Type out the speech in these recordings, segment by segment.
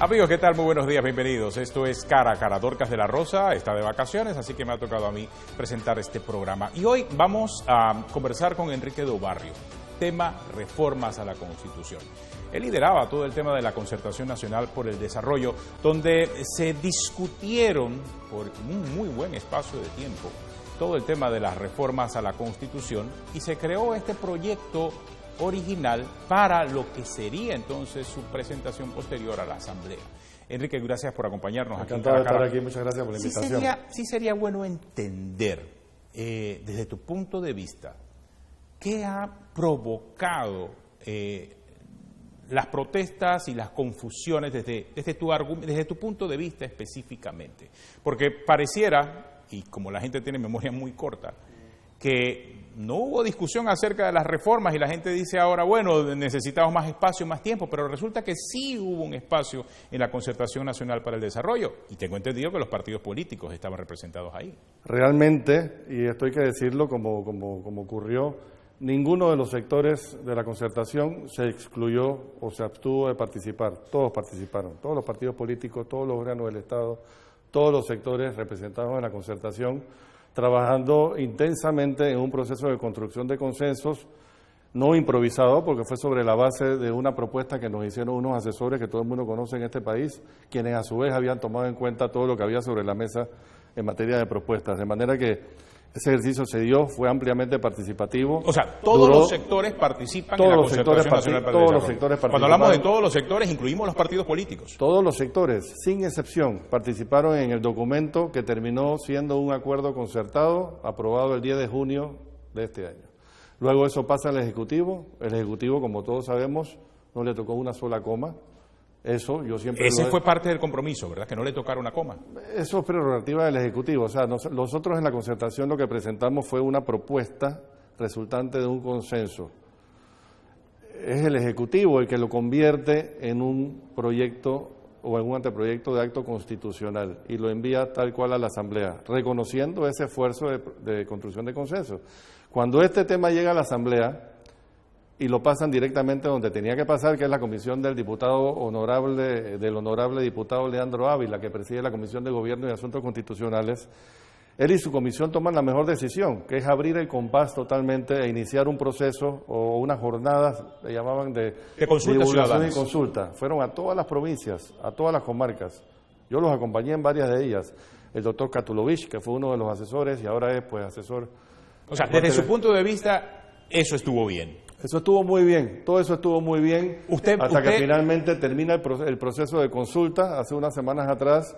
Amigos, ¿qué tal? Muy buenos días, bienvenidos. Esto es Cara a Cara. Dorcas de la Rosa está de vacaciones, así que me ha tocado a mí presentar este programa. Y hoy vamos a conversar con Enrique Do Barrio, tema reformas a la Constitución. Él lideraba todo el tema de la Concertación Nacional por el Desarrollo, donde se discutieron por un muy buen espacio de tiempo todo el tema de las reformas a la Constitución y se creó este proyecto original para lo que sería entonces su presentación posterior a la Asamblea. Enrique, gracias por acompañarnos. Encantado de estar aquí, muchas gracias por la invitación. Sí sería bueno entender, desde tu punto de vista, qué ha provocado las protestas y las confusiones desde tu punto de vista específicamente. Porque pareciera, y como la gente tiene memoria muy corta, que no hubo discusión acerca de las reformas y la gente dice ahora, bueno, necesitamos más espacio, más tiempo, pero resulta que sí hubo un espacio en la Concertación Nacional para el Desarrollo y tengo entendido que los partidos políticos estaban representados ahí. Realmente, y esto hay que decirlo como ocurrió, ninguno de los sectores de la concertación se excluyó o se abstuvo de participar. Todos participaron, todos los partidos políticos, todos los órganos del Estado, todos los sectores representados en la concertación, trabajando intensamente en un proceso de construcción de consensos, no improvisado, porque fue sobre la base de una propuesta que nos hicieron unos asesores que todo el mundo conoce en este país, quienes a su vez habían tomado en cuenta todo lo que había sobre la mesa en materia de propuestas, de manera que ese ejercicio se dio, fue ampliamente participativo. O sea, todos los sectores participan en la Concertación Nacional para el Desarrollo. Cuando hablamos de todos los sectores, incluimos los partidos políticos. Todos los sectores, sin excepción, participaron en el documento que terminó siendo un acuerdo concertado, aprobado el 10 de junio de este año. Luego eso pasa al Ejecutivo. El Ejecutivo, como todos sabemos, no le tocó una sola coma. Eso yo siempre Ese fue parte del compromiso, ¿verdad? Que no le tocara una coma. Eso es prerrogativa del Ejecutivo. O sea, nosotros en la concertación lo que presentamos fue una propuesta resultante de un consenso. Es el Ejecutivo el que lo convierte en un proyecto o en un anteproyecto de acto constitucional y lo envía tal cual a la Asamblea, reconociendo ese esfuerzo de construcción de consenso. Cuando este tema llega a la Asamblea y lo pasan directamente donde tenía que pasar, que es la comisión del honorable diputado Leandro Ávila, que preside la Comisión de Gobierno y Asuntos Constitucionales, él y su comisión toman la mejor decisión, que es abrir el compás totalmente e iniciar un proceso o unas jornadas, le llamaban de divulgación y consulta. Fueron a todas las provincias, a todas las comarcas. Yo los acompañé en varias de ellas. El doctor Katulovich, que fue uno de los asesores y ahora es pues asesor. O sea, desde su punto de vista, eso estuvo bien. Eso estuvo muy bien, todo eso estuvo muy bien, hasta que finalmente termina el proceso de consulta, hace unas semanas atrás,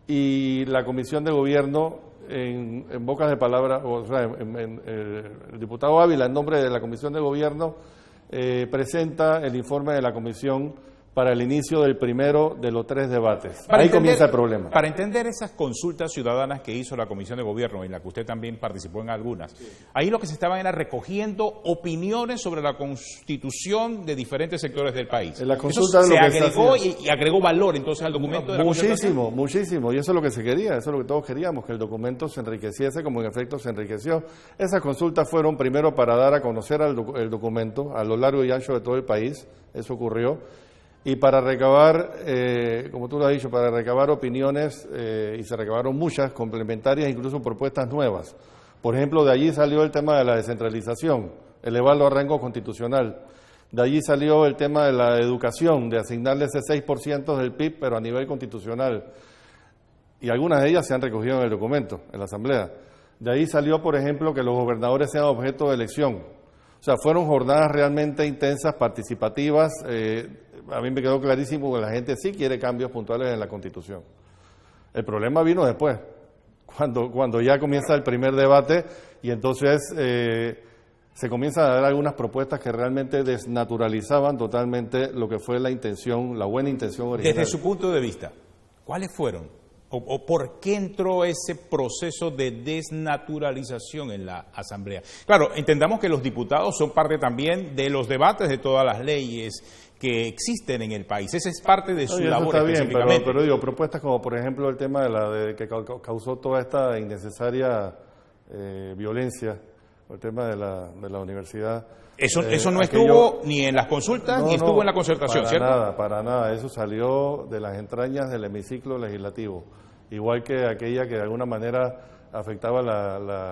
y la Comisión de Gobierno, en bocas de palabras, o sea, el diputado Ávila, en nombre de la Comisión de Gobierno, presenta el informe de la Comisión para el inicio del primero de los 3 debates. Ahí comienza el problema. Para entender esas consultas ciudadanas que hizo la Comisión de Gobierno, en la que usted también participó en algunas, ahí lo que se estaban era recogiendo opiniones sobre la Constitución de diferentes sectores del país. En la consulta se agregó y agregó valor entonces al documento de la Constitución. Muchísimo, y eso es lo que se quería, eso es lo que todos queríamos, que el documento se enriqueciese como en efecto se enriqueció. Esas consultas fueron primero para dar a conocer el documento a lo largo y ancho de todo el país, eso ocurrió, y para recabar, como tú lo has dicho, para recabar opiniones, y se recabaron muchas complementarias, incluso propuestas nuevas. Por ejemplo, de allí salió el tema de la descentralización, elevarlo a rango constitucional. De allí salió el tema de la educación, de asignarle ese 6% del PIB, pero a nivel constitucional. Y algunas de ellas se han recogido en el documento, en la Asamblea. De ahí salió, por ejemplo, que los gobernadores sean objeto de elección. O sea, fueron jornadas realmente intensas, participativas. A mí me quedó clarísimo que la gente sí quiere cambios puntuales en la Constitución. El problema vino después, cuando ya comienza el primer debate y entonces se comienzan a dar algunas propuestas que realmente desnaturalizaban totalmente lo que fue la intención, la buena intención original. Desde su punto de vista, ¿cuáles fueron? ¿O por qué entró ese proceso de desnaturalización en la Asamblea? Claro, entendamos que los diputados son parte también de los debates de todas las leyes que existen en el país. Esa es parte de su labor específicamente. Bien, pero digo, propuestas como por ejemplo el tema de que causó toda esta innecesaria violencia, el tema de la universidad. Eso no estuvo ni en las consultas ni estuvo en la concertación, ¿cierto? Para nada. Eso salió de las entrañas del hemiciclo legislativo. Igual que aquella que de alguna manera afectaba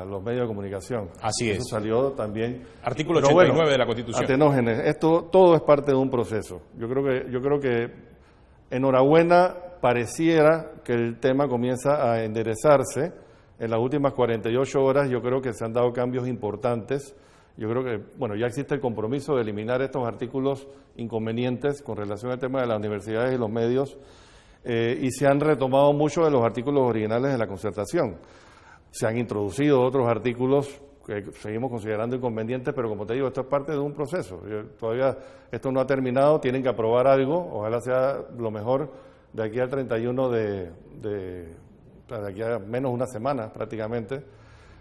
los medios de comunicación. Así es. Eso salió también. Artículo 89 de la Constitución. Atenógenes, esto todo es parte de un proceso. Yo creo que enhorabuena, pareciera que el tema comienza a enderezarse. En las últimas 48 horas yo creo que se han dado cambios importantes. Yo creo que, ya existe el compromiso de eliminar estos artículos inconvenientes con relación al tema de las universidades y los medios, y se han retomado muchos de los artículos originales de la concertación. Se han introducido otros artículos que seguimos considerando inconvenientes, pero como te digo, esto es parte de un proceso. Todavía esto no ha terminado, tienen que aprobar algo, ojalá sea lo mejor de aquí al 31 de aquí a menos una semana prácticamente,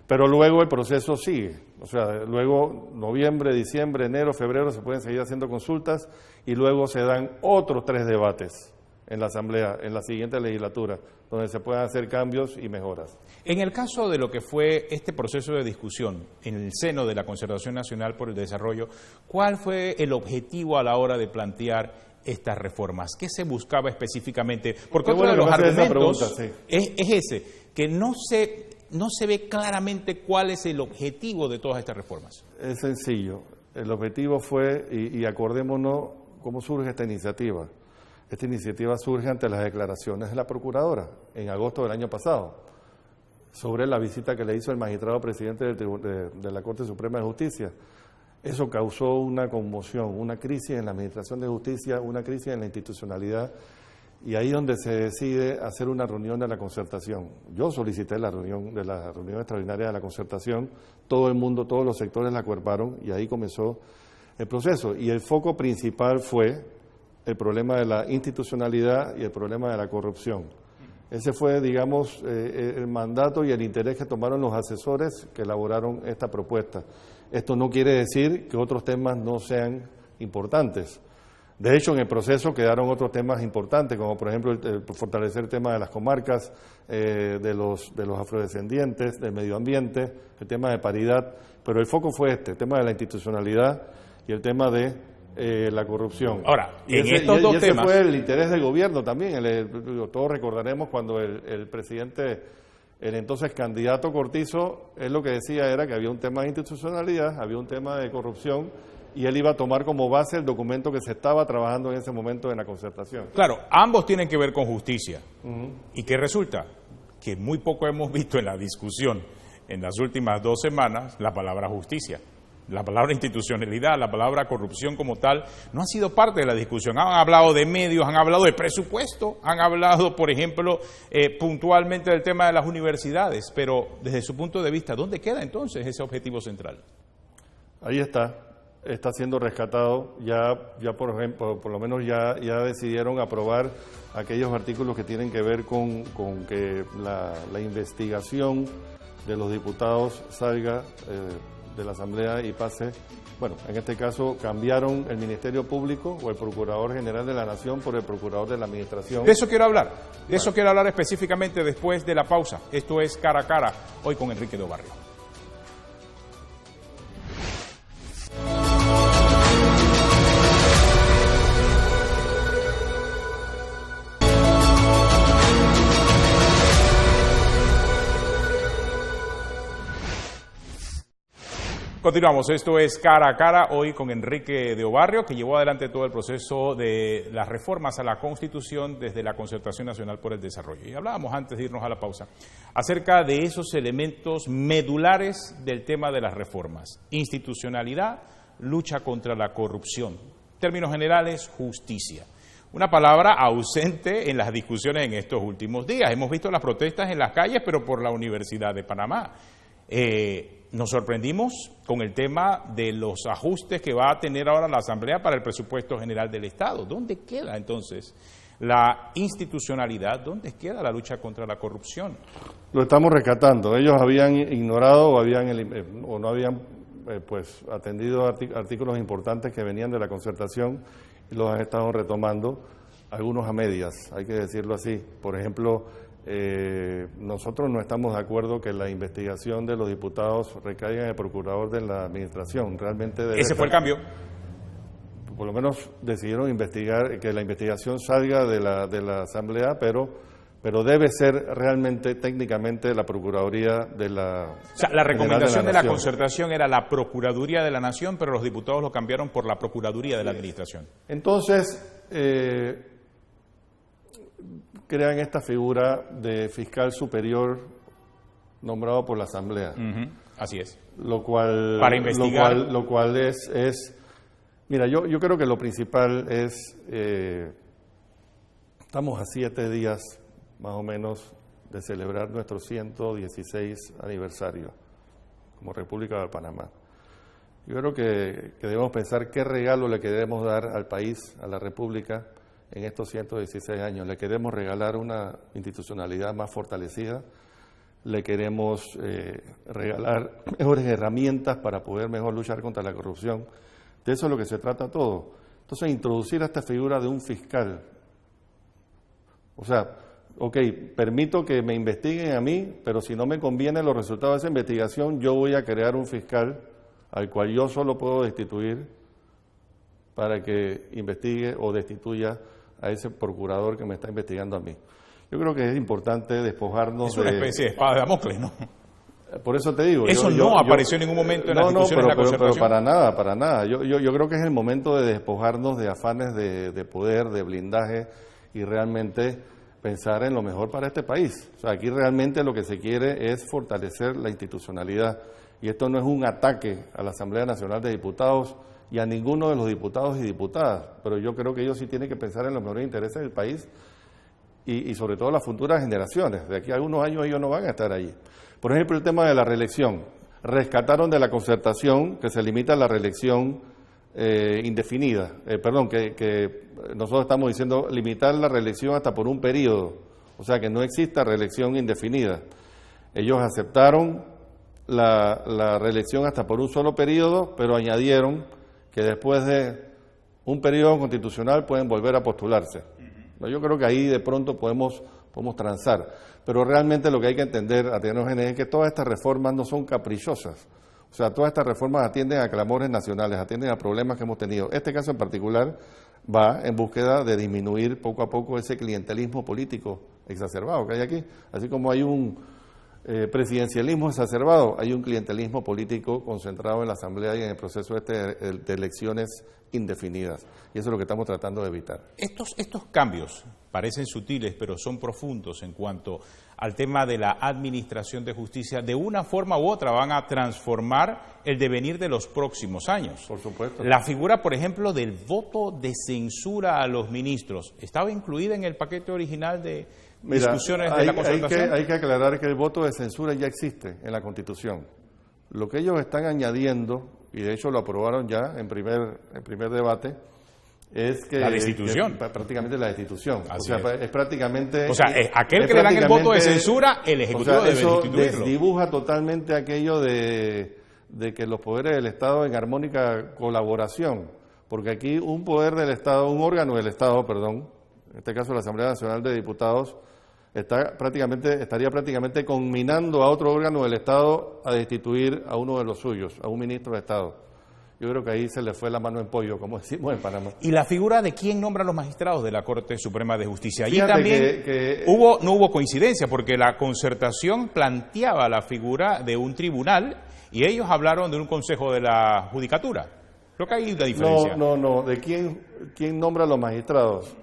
pero luego el proceso sigue. O sea, luego noviembre, diciembre, enero, febrero se pueden seguir haciendo consultas y luego se dan otros 3 debates en la Asamblea, en la siguiente legislatura, donde se puedan hacer cambios y mejoras. En el caso de lo que fue este proceso de discusión en el seno de la Concertación Nacional por el Desarrollo, ¿cuál fue el objetivo a la hora de plantear estas reformas? ¿Qué se buscaba específicamente? Porque otro de los argumentos es ese, que no se ve claramente cuál es el objetivo de todas estas reformas. Es sencillo. El objetivo fue, y acordémonos cómo surge esta iniciativa. Esta iniciativa surge ante las declaraciones de la Procuradora en agosto del año pasado sobre la visita que le hizo el magistrado presidente de la Corte Suprema de Justicia. Eso causó una conmoción, una crisis en la Administración de Justicia, una crisis en la institucionalidad, y ahí es donde se decide hacer una reunión de la concertación. Yo solicité la reunión extraordinaria de la concertación, todo el mundo, todos los sectores la acuerparon y ahí comenzó el proceso. Y el foco principal fue el problema de la institucionalidad y el problema de la corrupción. Ese fue, digamos, el mandato y el interés que tomaron los asesores que elaboraron esta propuesta. Esto no quiere decir que otros temas no sean importantes. De hecho, en el proceso quedaron otros temas importantes, como por ejemplo el fortalecer el tema de las comarcas, de los afrodescendientes, del medio ambiente, el tema de paridad, pero el foco fue el tema de la institucionalidad y el tema de la corrupción. Ahora, ese fue el interés del gobierno también. Todos recordaremos cuando el presidente, el entonces candidato Cortizo, él lo que decía era que había un tema de institucionalidad, había un tema de corrupción, y él iba a tomar como base el documento que se estaba trabajando en ese momento en la concertación. Claro, ambos tienen que ver con justicia. ¿Y qué resulta? Que muy poco hemos visto en la discusión en las últimas 2 semanas la palabra justicia. La palabra institucionalidad, la palabra corrupción como tal, no ha sido parte de la discusión. Han hablado de medios, han hablado de presupuesto, han hablado, por ejemplo, puntualmente del tema de las universidades, pero desde su punto de vista, ¿dónde queda entonces ese objetivo central? Ahí está siendo rescatado. Ya por ejemplo, por lo menos ya decidieron aprobar aquellos artículos que tienen que ver con que la investigación de los diputados salga de la Asamblea y pase, en este caso cambiaron el Ministerio Público o el Procurador General de la Nación por el Procurador de la Administración. De eso quiero hablar, quiero hablar específicamente después de la pausa. Esto es Cara a Cara, hoy con Enrique de Obarrio. Continuamos, esto es Cara a Cara, hoy con Enrique de Obarrio, que llevó adelante todo el proceso de las reformas a la Constitución desde la Concertación Nacional por el Desarrollo. Y hablábamos antes de irnos a la pausa acerca de esos elementos medulares del tema de las reformas: institucionalidad, lucha contra la corrupción, términos generales, justicia. Una palabra ausente en las discusiones en estos últimos días. Hemos visto las protestas en las calles, pero por la Universidad de Panamá. Nos sorprendimos con el tema de los ajustes que va a tener ahora la Asamblea para el presupuesto general del Estado. ¿Dónde queda entonces la institucionalidad? ¿Dónde queda la lucha contra la corrupción? Lo estamos rescatando. Ellos habían ignorado o no habían atendido artículos importantes que venían de la concertación y los han estado retomando, algunos a medias, hay que decirlo así. Por ejemplo, nosotros no estamos de acuerdo que la investigación de los diputados recaiga en el procurador de la administración. Realmente ese fue el cambio. Por lo menos decidieron investigar, que la investigación salga de la Asamblea, pero debe ser realmente técnicamente la Procuraduría de la... O sea, la recomendación de la Concertación era la Procuraduría de la Nación, pero los diputados lo cambiaron por la Procuraduría de la Administración. Entonces, crean esta figura de fiscal superior nombrado por la Asamblea. Así es. Lo cual, para investigar. Lo cual es mira, yo creo que lo principal es, estamos a 7 días más o menos de celebrar nuestro 116 aniversario como República de Panamá. Yo creo que debemos pensar qué regalo le queremos dar al país, a la República, en estos 116 años. Le queremos regalar una institucionalidad más fortalecida, le queremos regalar mejores herramientas para poder mejor luchar contra la corrupción. De eso es lo que se trata todo. Entonces, introducir a esta figura de un fiscal. O sea, ok, permito que me investiguen a mí, pero si no me convienen los resultados de esa investigación, yo voy a crear un fiscal al cual yo solo puedo destituir para que investigue o destituya a ese procurador que me está investigando a mí. Yo creo que es importante despojarnos de... Es una especie de espada de Damocles, ¿no? Por eso te digo... Eso no apareció en ningún momento en las discusiones de la Concertación. Pero para nada. Yo creo que es el momento de despojarnos de afanes de poder, de blindaje y realmente pensar en lo mejor para este país. O sea, aquí realmente lo que se quiere es fortalecer la institucionalidad. Y esto no es un ataque a la Asamblea Nacional de Diputados y a ninguno de los diputados y diputadas, pero yo creo que ellos sí tienen que pensar en los mejores intereses del país y sobre todo las futuras generaciones. De aquí a algunos años ellos no van a estar allí. Por ejemplo, el tema de la reelección. Rescataron de la Concertación que se limita a la reelección indefinida. Que nosotros estamos diciendo limitar la reelección hasta por un periodo, o sea, que no exista reelección indefinida. Ellos aceptaron la reelección hasta por un solo periodo, pero añadieron que después de un periodo constitucional pueden volver a postularse. Yo creo que ahí de pronto podemos transar, pero realmente lo que hay que entender, Atenógenes, es que todas estas reformas no son caprichosas. O sea, todas estas reformas atienden a clamores nacionales, atienden a problemas que hemos tenido. Este caso en particular va en búsqueda de disminuir poco a poco ese clientelismo político exacerbado que hay aquí. Así como hay un presidencialismo exacerbado, hay un clientelismo político concentrado en la Asamblea y en el proceso de elecciones indefinidas. Y eso es lo que estamos tratando de evitar. Estos cambios parecen sutiles, pero son profundos en cuanto al tema de la administración de justicia. De una forma u otra van a transformar el devenir de los próximos años. Por supuesto. La figura, por ejemplo, del voto de censura a los ministros, ¿estaba incluida en el paquete original de discusiones de la Concertación? Hay que aclarar que el voto de censura ya existe en la Constitución. Lo que ellos están añadiendo, y de hecho lo aprobaron ya en primer debate, es que... La destitución. Prácticamente la destitución. Así es prácticamente... O sea, aquel que le dan el voto de censura, el Ejecutivo debe destituirlo. Eso desdibuja totalmente aquello de que los poderes del Estado en armónica colaboración, porque aquí un poder del Estado, un órgano del Estado, perdón, en este caso la Asamblea Nacional de Diputados, estaría prácticamente conminando a otro órgano del Estado a destituir a uno de los suyos, a un ministro de Estado. Yo creo que ahí se le fue la mano en pollo, como decimos en Panamá. ¿Y la figura de quién nombra a los magistrados de la Corte Suprema de Justicia? Allí Fíjate también que no hubo coincidencia, porque la Concertación planteaba la figura de un tribunal y ellos hablaron de un consejo de la judicatura. Creo que hay una diferencia. No. ¿De quién nombra a los magistrados?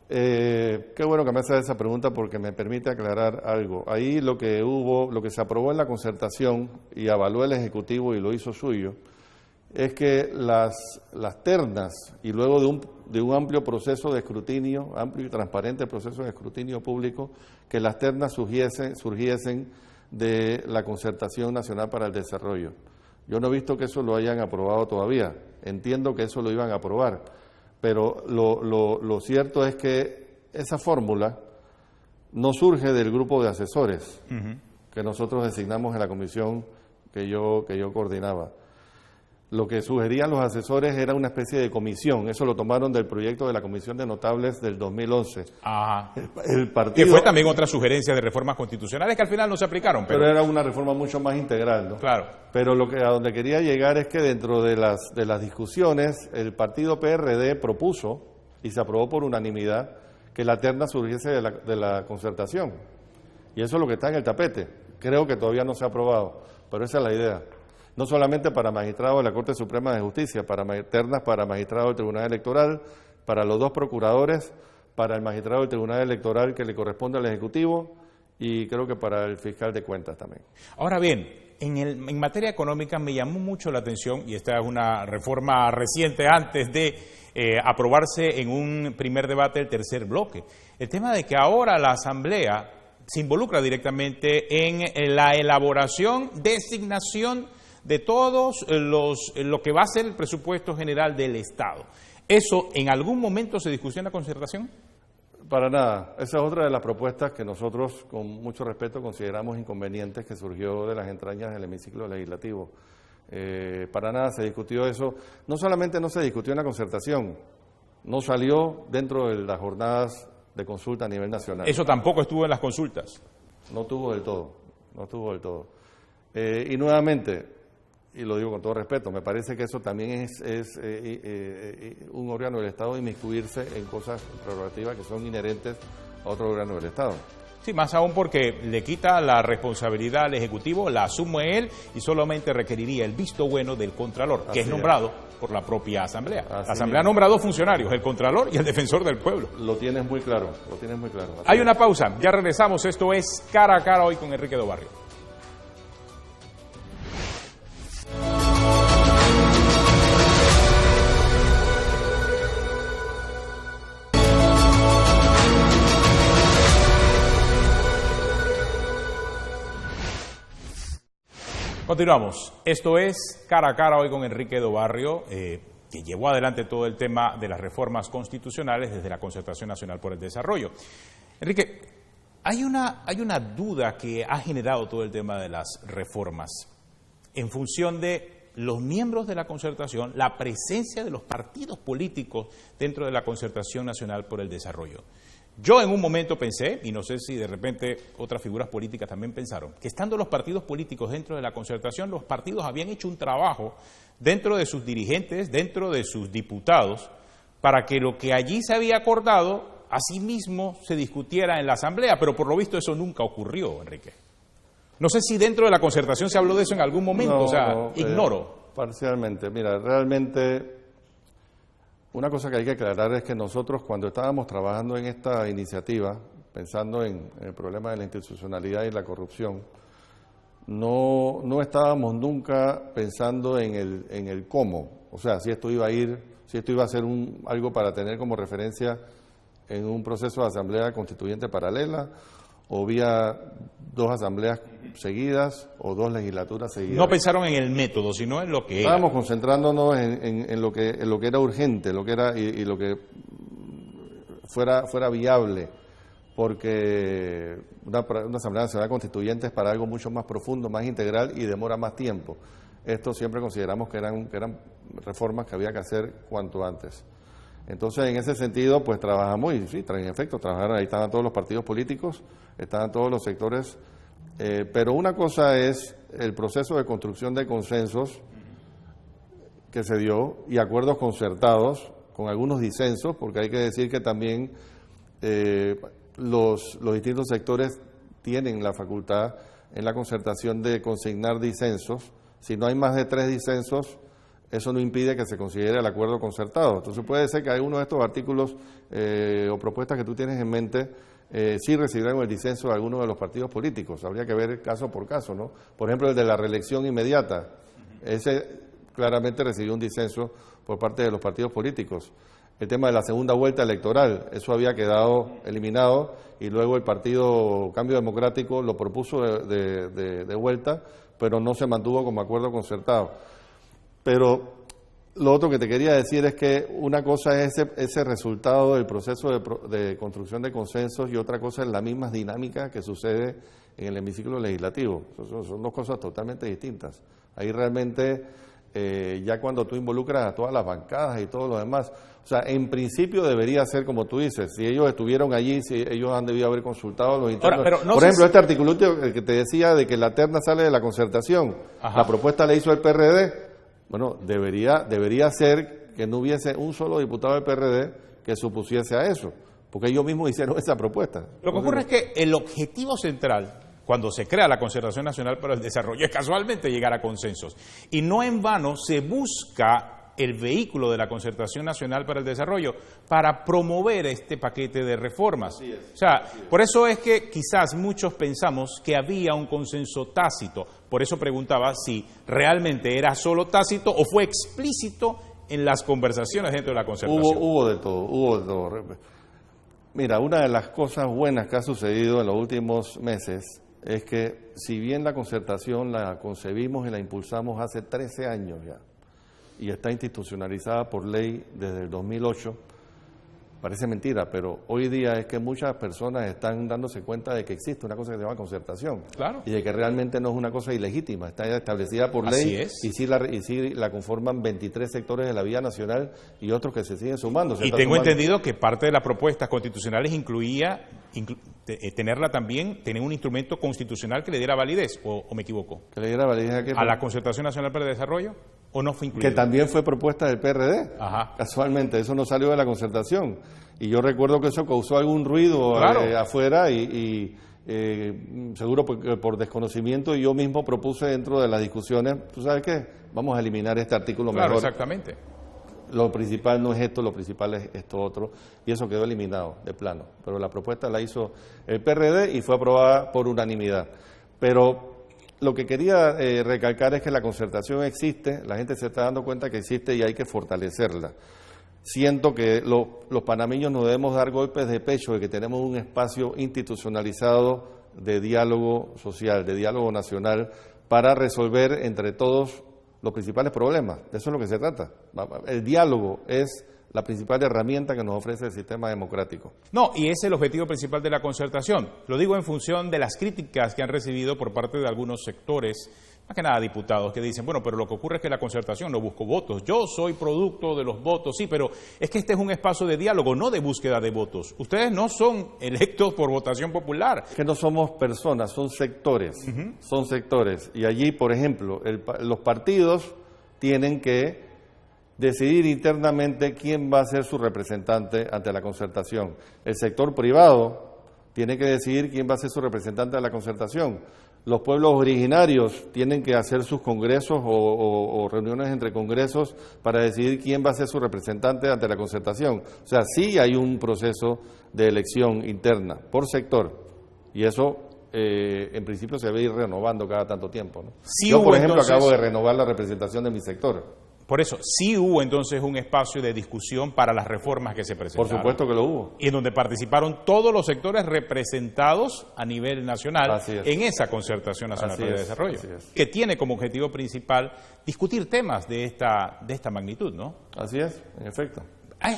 Qué bueno que me haces esa pregunta porque me permite aclarar algo. Ahí lo que se aprobó en la Concertación y avaló el Ejecutivo y lo hizo suyo, es que las ternas, y luego de un amplio proceso de escrutinio, amplio y transparente proceso de escrutinio público, que las ternas surgiesen de la Concertación Nacional para el Desarrollo. Yo no he visto que eso lo hayan aprobado todavía. Entiendo que eso lo iban a aprobar, pero lo cierto es que esa fórmula no surge del grupo de asesores que nosotros designamos en la comisión que yo coordinaba. lo que sugerían los asesores era una especie de comisión. Eso lo tomaron del proyecto de la Comisión de Notables del 2011. Ajá. El partido, que fue también otra sugerencia de reformas constitucionales que al final no se aplicaron. Pero era una reforma mucho más integral, ¿no? Claro. Pero a donde quería llegar es que dentro de las discusiones, el partido PRD propuso, y se aprobó por unanimidad, que la terna surgiese de la concertación. Y eso es lo que está en el tapete. Creo que todavía no se ha aprobado, pero esa es la idea. No solamente para magistrados de la Corte Suprema de Justicia, ternas para magistrados del Tribunal Electoral, para los 2 procuradores, para el magistrado del Tribunal Electoral que le corresponde al Ejecutivo y creo que para el fiscal de cuentas también. Ahora bien, en materia económica me llamó mucho la atención, y esta es una reforma reciente antes de aprobarse en un primer debate del tercer bloque, el tema de que ahora la Asamblea se involucra directamente en la elaboración, designación de todos lo que va a ser el presupuesto general del Estado. ¿Eso en algún momento se discutió en la concertación? Para nada. Esa es otra de las propuestas que nosotros, con mucho respeto, consideramos inconvenientes, que surgió de las entrañas del hemiciclo legislativo. Para nada se discutió eso. No solamente no se discutió en la concertación, no salió dentro de las jornadas de consulta a nivel nacional. Eso tampoco estuvo en las consultas. No tuvo del todo, no tuvo del todo. Y nuevamente, y lo digo con todo respeto, me parece que eso también es un órgano del Estado inmiscuirse en cosas prerrogativas que son inherentes a otro órgano del Estado. Sí, más aún porque le quita la responsabilidad al Ejecutivo, la asume él y solamente requeriría el visto bueno del Contralor, que es nombrado por la propia Asamblea. La Asamblea nombra 2 funcionarios, el Contralor y el Defensor del Pueblo. Lo tienes muy claro, lo tienes muy claro. Hay una pausa, ya regresamos, esto es Cara a Cara hoy con Enrique Dobarrio. Continuamos. Esto es Cara a Cara hoy con Enrique Dobarrio, que llevó adelante todo el tema de las reformas constitucionales desde la Concertación Nacional por el Desarrollo. Enrique, hay una duda que ha generado todo el tema de las reformas en función de los miembros de la Concertación, la presencia de los partidos políticos dentro de la Concertación Nacional por el Desarrollo. Yo en un momento pensé, y no sé si de repente otras figuras políticas también pensaron, que estando los partidos políticos dentro de la concertación, los partidos habían hecho un trabajo dentro de sus dirigentes, dentro de sus diputados, para que lo que allí se había acordado, asimismo se discutiera en la Asamblea, pero por lo visto eso nunca ocurrió, Enrique. No sé si dentro de la concertación se habló de eso en algún momento, ignoro. Parcialmente, mira, realmente una cosa que hay que aclarar es que nosotros cuando estábamos trabajando en esta iniciativa, pensando en el problema de la institucionalidad y la corrupción, no estábamos nunca pensando en el cómo, o sea, si esto iba a ser algo para tener como referencia en un proceso de asamblea constituyente paralela, o vía 2 asambleas seguidas o 2 legislaturas seguidas. No pensaron en el método, sino en lo que era. Estábamos concentrándonos en lo que era urgente, lo que era y lo que fuera viable, porque una asamblea nacional constituyente es para algo mucho más profundo, más integral y demora más tiempo. Esto siempre consideramos que eran reformas que había que hacer cuanto antes. Entonces, en ese sentido, pues trabajamos y sí, en efecto, trabajaron, ahí estaban todos los partidos políticos, estaban todos los sectores, pero una cosa es el proceso de construcción de consensos que se dio y acuerdos concertados con algunos disensos, porque hay que decir que también los distintos sectores tienen la facultad en la concertación de consignar disensos. Si no hay más de 3 disensos, eso no impide que se considere el acuerdo concertado. Entonces puede ser que alguno de estos artículos o propuestas que tú tienes en mente sí recibirán el disenso de alguno de los partidos políticos. Habría que ver caso por caso, ¿no? Por ejemplo, el de la reelección inmediata. Ese claramente recibió un disenso por parte de los partidos políticos. El tema de la segunda vuelta electoral, eso había quedado eliminado y luego el partido Cambio Democrático lo propuso de vuelta, pero no se mantuvo como acuerdo concertado. Pero lo otro que te quería decir es que una cosa es ese resultado del proceso de construcción de consensos y otra cosa es la misma dinámica que sucede en el hemiciclo legislativo. Son 2 cosas totalmente distintas. Ahí realmente ya cuando tú involucras a todas las bancadas y todo lo demás. O sea, en principio debería ser como tú dices, si ellos estuvieron allí, si ellos han debido haber consultado a los internos. Ahora, pero no por sé ejemplo, si... este artículo que te decía de que la terna sale de la concertación, Ajá. la propuesta la hizo el PRD, bueno, debería ser que no hubiese un solo diputado del PRD que supusiese a eso, porque ellos mismos hicieron esa propuesta. Lo que ocurre es que el objetivo central, cuando se crea la Concertación Nacional para el Desarrollo, es casualmente llegar a consensos. Y no en vano se busca el vehículo de la Concertación Nacional para el Desarrollo para promover este paquete de reformas. O sea, por eso es que quizás muchos pensamos que había un consenso tácito. Por eso preguntaba si realmente era solo tácito o fue explícito en las conversaciones dentro de la Concertación. Hubo de todo. Mira, una de las cosas buenas que ha sucedido en los últimos meses es que si bien la Concertación la concebimos y la impulsamos hace 13 años ya, y está institucionalizada por ley desde el 2008, parece mentira, pero hoy día es que muchas personas están dándose cuenta de que existe una cosa que se llama concertación. Claro. Y de que realmente no es una cosa ilegítima, está establecida por Así ley es. y sí la conforman 23 sectores de la vida nacional y otros que se siguen sumando. Y tengo entendido que parte de las propuestas constitucionales incluía tener un instrumento constitucional que le diera validez, o me equivoco, que le diera validez a la Concertación Nacional para el Desarrollo, o no fue incluido. Que también fue propuesta del PRD. Ajá. Casualmente, eso no salió de la concertación. Y yo recuerdo que eso causó algún ruido afuera y seguro por desconocimiento, y yo mismo propuse dentro de las discusiones, ¿tú sabes qué? Vamos a eliminar este artículo mejor. Claro, exactamente. Lo principal no es esto, lo principal es esto otro, y eso quedó eliminado de plano. Pero la propuesta la hizo el PRD y fue aprobada por unanimidad. Pero lo que quería recalcar es que la concertación existe, la gente se está dando cuenta que existe y hay que fortalecerla. Siento que los panameños nos debemos dar golpes de pecho de que tenemos un espacio institucionalizado de diálogo social, de diálogo nacional, para resolver entre todos los principales problemas. De eso es lo que se trata. El diálogo es la principal herramienta que nos ofrece el sistema democrático. No, y ese es el objetivo principal de la concertación. Lo digo en función de las críticas que han recibido por parte de algunos sectores, más que nada diputados, que dicen, bueno, pero lo que ocurre es que la concertación no busco votos. Yo soy producto de los votos, sí, pero es que este es un espacio de diálogo, no de búsqueda de votos. Ustedes no son electos por votación popular. Que no somos personas, son sectores, son sectores. Y allí, por ejemplo, los partidos tienen que decidir internamente quién va a ser su representante ante la concertación. El sector privado tiene que decidir quién va a ser su representante ante la concertación. Los pueblos originarios tienen que hacer sus congresos o reuniones entre congresos para decidir quién va a ser su representante ante la concertación. O sea, sí hay un proceso de elección interna por sector, y eso en principio se debe ir renovando cada tanto tiempo, ¿no? Sí, yo, por ejemplo, entonces, acabo de renovar la representación de mi sector. Por eso, sí hubo entonces un espacio de discusión para las reformas que se presentaron. Por supuesto que lo hubo. Y en donde participaron todos los sectores representados a nivel nacional en esa Concertación Nacional para el Desarrollo, que tiene como objetivo principal discutir temas de esta magnitud, ¿no? Así es, en efecto.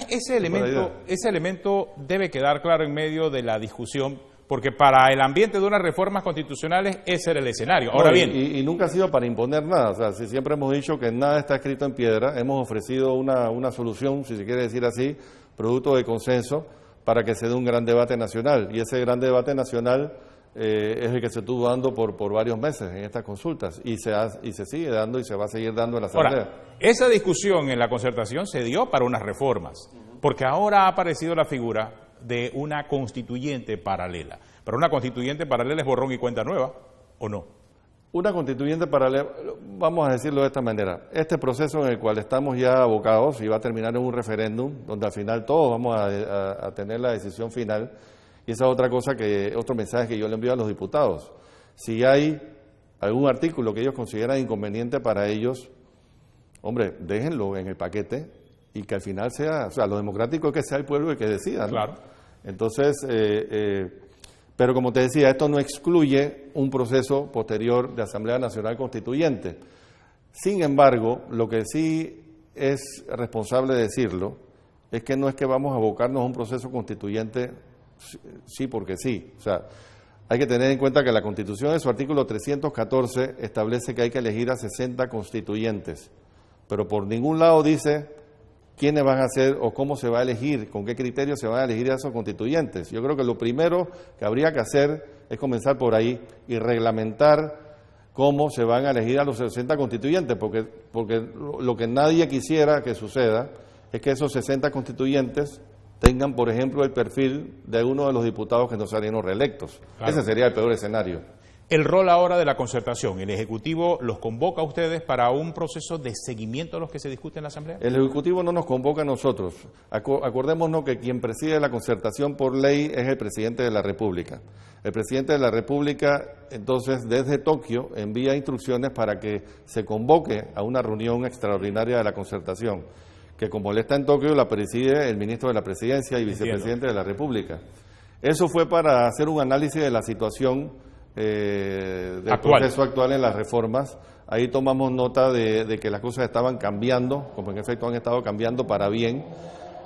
Ese elemento debe quedar claro en medio de la discusión, porque para el ambiente de unas reformas constitucionales ese era el escenario. Ahora bien, y nunca ha sido para imponer nada. O sea, si siempre hemos dicho que nada está escrito en piedra, hemos ofrecido una solución, si se quiere decir así, producto de consenso, para que se dé un gran debate nacional. Y ese gran debate nacional es el que se estuvo dando por varios meses en estas consultas, y se sigue dando y se va a seguir dando en la Asamblea. Ahora, esa discusión en la concertación se dio para unas reformas, porque ahora ha aparecido la figura de una constituyente paralela. Pero una constituyente paralela es borrón y cuenta nueva, ¿o no? Una constituyente paralela, vamos a decirlo de esta manera, este proceso en el cual estamos ya abocados y va a terminar en un referéndum, donde al final todos vamos a tener la decisión final, y esa es otro mensaje que yo le envío a los diputados. Si hay algún artículo que ellos consideran inconveniente para ellos, hombre, déjenlo en el paquete, y que al final sea, o sea, lo democrático es que sea el pueblo el que decida, ¿no? Claro. Entonces, pero como te decía, esto no excluye un proceso posterior de Asamblea Nacional Constituyente. Sin embargo, lo que sí es responsable decirlo es que no es que vamos a abocarnos a un proceso constituyente sí porque sí. O sea, hay que tener en cuenta que la Constitución en su artículo 314 establece que hay que elegir a 60 constituyentes. pero por ningún lado dice quiénes van a ser o cómo se va a elegir, con qué criterios se van a elegir a esos constituyentes. Yo creo que lo primero que habría que hacer es comenzar por ahí y reglamentar cómo se van a elegir a los 60 constituyentes, porque lo que nadie quisiera que suceda es que esos 60 constituyentes tengan, por ejemplo, el perfil de uno de los diputados que no salieron reelectos. Claro. Ese sería el peor escenario. El rol ahora de la concertación, ¿el Ejecutivo los convoca a ustedes para un proceso de seguimiento a los que se discute en la Asamblea? El Ejecutivo no nos convoca a nosotros. Acordémonos que quien preside la concertación por ley es el Presidente de la República. El Presidente de la República, entonces, desde Tokio, envía instrucciones para que se convoque a una reunión extraordinaria de la concertación, que como él está en Tokio, la preside el Ministro de la Presidencia y Vicepresidente de la República. Eso fue para hacer un análisis de la situación del proceso actual en las reformas. Ahí tomamos nota de que las cosas estaban cambiando, como en efecto han estado cambiando para bien,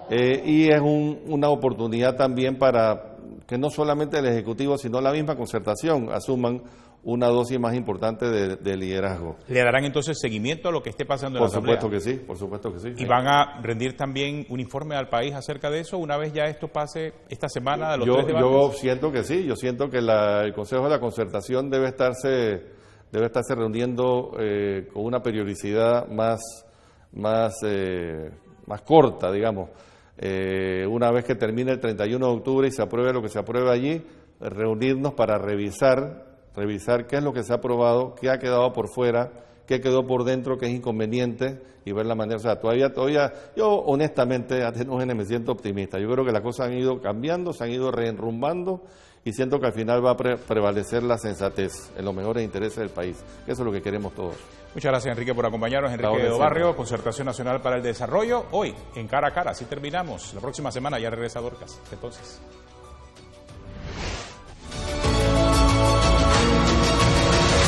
y es una oportunidad también para que no solamente el Ejecutivo, sino la misma concertación asuman una dosis más importante de liderazgo. ¿Le darán entonces seguimiento a lo que esté pasando en la Asamblea? Por supuesto que sí. ¿Y van a rendir también un informe al país acerca de eso una vez ya esto pase esta semana de los 3 debates? Yo siento que sí, yo siento que el Consejo de la Concertación debe estarse reuniendo con una periodicidad más corta, digamos. Una vez que termine el 31 de octubre y se apruebe lo que se apruebe allí, reunirnos para revisar qué es lo que se ha aprobado, qué ha quedado por fuera, qué quedó por dentro, qué es inconveniente y ver la manera. O sea, todavía, yo honestamente, me siento optimista. Yo creo que las cosas han ido cambiando, se han ido reenrumbando y siento que al final va a prevalecer la sensatez en los mejores intereses del país. Eso es lo que queremos todos. Muchas gracias, Enrique, por acompañarnos. Enrique do Barrio, Concertación Nacional para el Desarrollo. Hoy, en Cara a Cara, así terminamos. La próxima semana ya regresa Dorcas. Entonces.